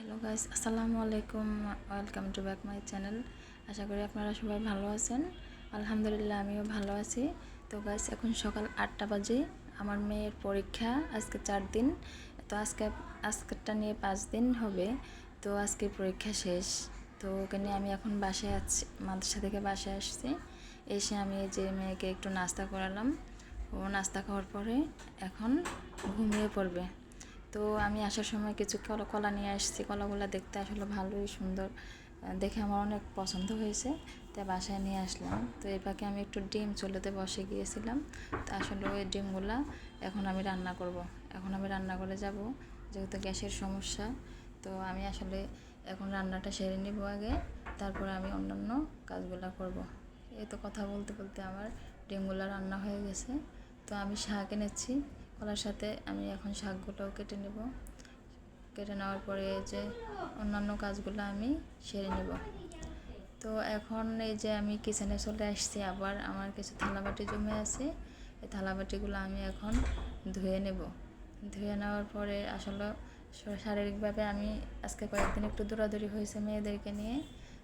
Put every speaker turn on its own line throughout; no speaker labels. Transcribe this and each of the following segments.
Hello guys, আসসালামু আলাইকুম। Welcome to back my channel. আশা করি আপনারা সবাই ভালো আছেন। আলহামদুলিল্লাহ, আমিও ভালো আছি। তো গাইস, এখন সকাল 8টা বাজে। আমার মেয়ের পরীক্ষা আজকে 4 দিন। তো আজকেরটা নিয়ে 5 দিন হবে। তো আজকে পরীক্ষা শেষ। তো ওকে নিয়ে আমি এখন বাসায় আছি, মাদ্রাসা থেকে বাসায় আসছি। এসে আমি যে মেয়েকে একটু নাস্তা করালাম। ও নাস্তা খাওয়ার পরে এখন ঘুমিয়ে পড়বে। তো আমি আসার সময় কিছু কলা নিয়ে আসছি। কলাগুলো দেখতে আসলে ভালোই সুন্দর, দেখে আমার অনেক পছন্দ হয়েছে, তাই বাসায় নিয়ে আসলাম। তো এই পাকে আমি একটু ডিম চুলোতে বসে গিয়েছিলাম। তো আসলে ওই ডিমগুলা এখন আমি রান্না করব। এখন আমি রান্না করে যাব, যেহেতু গ্যাসের সমস্যা। তো আমি আসলে এখন রান্নাটা সেরে নিব আগে, তারপরে আমি অন্যান্য কাজগুলো করব। এই তো কথা বলতে বলতে আমার ডিমগুলো রান্না হয়ে গেছে। তো আমি শাক এনেছি, কলার সাথে আমি এখন শাকগুলোও কেটে নেব। কেটে নেওয়ার পরে যে অন্যান্য কাজগুলো আমি সেরে নেব। তো এখন এই যে আমি কিচেনে চলে আসছি, আবার আমার কিছু থালাবাটি জমে আছে। এই থালাবাটিগুলো আমি এখন ধুয়ে নেব। ধুয়ে নেওয়ার পরে আসলে শারীরিকভাবে আমি আজকে কয়েকদিন একটু দৌড়াদৌড়ি হয়েছে মেয়েদেরকে নিয়ে।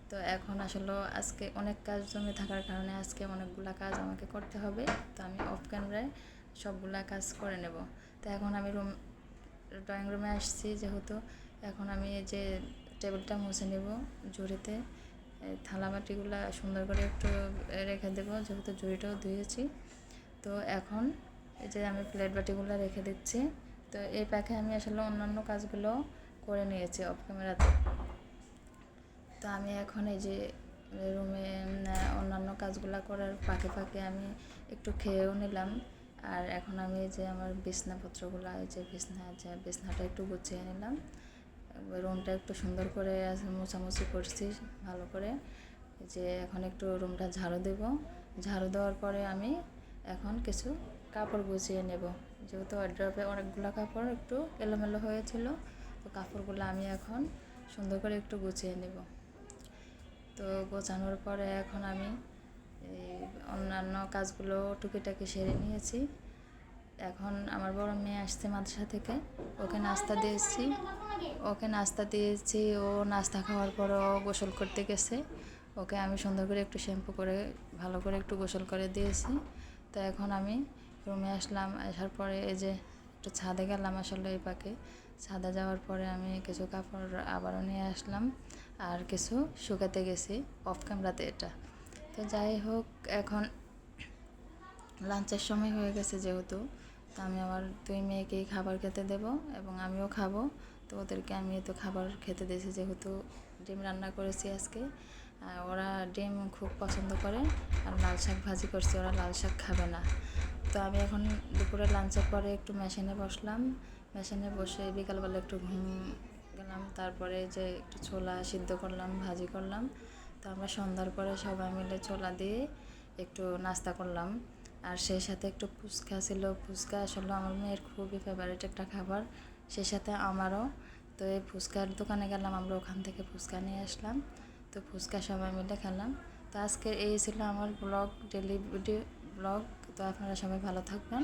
তো এখন আসলে আজকে অনেক কাজ জমে থাকার কারণে আজকে অনেকগুলা কাজ আমাকে করতে হবে। তো আমি অফ ক্যামেরায় সবগুলা কাজ করে নেব। তো এখন আমি ড্রয়িং রুমে আসছি, যেহেতু এখন আমি এই যে টেবিলটা মুছে নেব ঝুড়িতে। থালাবাটিগুলো সুন্দর করে একটু রেখে দেবো, যেহেতু ঝুড়িটাও ধুয়েছি। তো এখন এই যে আমি প্লেট বাটিগুলো রেখে দিচ্ছি। তো এই প্যাকে আমি আসলে অন্যান্য কাজগুলো করে নিয়েছি অফ ক্যামেরাতে। তো আমি এখন এই যে রুমে অন্যান্য কাজগুলো করার ফাঁকে ফাঁকে আমি একটু খেয়েও নিলাম। আর এখন আমি যে আমার বিছনাপত্রগুলো, এই যে বিছনাটা একটু গুছিয়ে নিলাম। রুমটা একটু সুন্দর করে মোছামুছি করছি ভালো করে। যে এখন একটু রুমটা ঝাড়ু দেব। ঝাড়ু দেওয়ার পরে আমি এখন কিছু কাপড় গুছিয়ে নেব, যেহেতু ওয়ারড্রবে অনেকগুলো কাপড় একটু এলোমেলো হয়েছিল। তো কাপড়গুলো আমি এখন সুন্দর করে একটু গুছিয়ে নেব। তো গোছানোর পরে এখন আমি এই অন্যান্য কাজগুলো টুকিটাকি সেরে নিয়েছি। এখন আমার বড় মেয়ে আসছে মাদ্রাসা থেকে, ওকে নাস্তা দিয়েছি। ও নাস্তা খাওয়ার পর ও গোসল করতে গেছে। ওকে আমি সুন্দর করে একটু শ্যাম্পু করে ভালো করে একটু গোসল করে দিয়েছি। তো এখন আমি রুমে আসলাম। আসার পরে এই যে একটু ছাদে গেলাম, আসলে এই পাকে ছাদে যাওয়ার পরে আমি কিছু কাপড় আবারও নিয়ে আসলাম, আর কিছু শুকাতে গেছি অফ ক্যামেরাতে এটা। তো যাই হোক, এখন লাঞ্চের সময় হয়ে গেছে যেহেতু, তো আমি আমার 2 মেয়েকেই খাবার খেতে দেব এবং আমিও খাবো। তো ওদেরকে আমি তো খাবার খেতে দিয়েছি, যেহেতু ডিম রান্না করেছি আজকে। ওরা ডিম খুব পছন্দ করে, আর লাল শাক ভাজি করছি, ওরা লাল শাক খাবে না। তো আমি এখন দুপুরে লাঞ্চের পরে একটু মেশিনে বসলাম। মেশিনে বসে বিকালবেলা একটু ঘুম গেলাম। তারপরে যে একটু ছোলা সিদ্ধ করলাম, ভাজি করলাম। তো আমরা সন্ধ্যার পরে সবাই মিলে ছোলা দিয়ে একটু নাস্তা করলাম। আর সেই সাথে একটু ফুচকা ছিল। ফুচকা আসলে আমার মেয়ের খুবই ফেভারিট একটা খাবার, সেই সাথে আমারও। তো এই ফুচকার দোকানে গেলাম, আমরা ওখান থেকে ফুচকা নিয়ে আসলাম। তো ফুচকা সবাই মিলে খেলাম। তো আজকের এই ছিল আমার ব্লগ, ডেলি ভিডিও ব্লগ। তো আপনারা সবাই ভালো থাকবেন।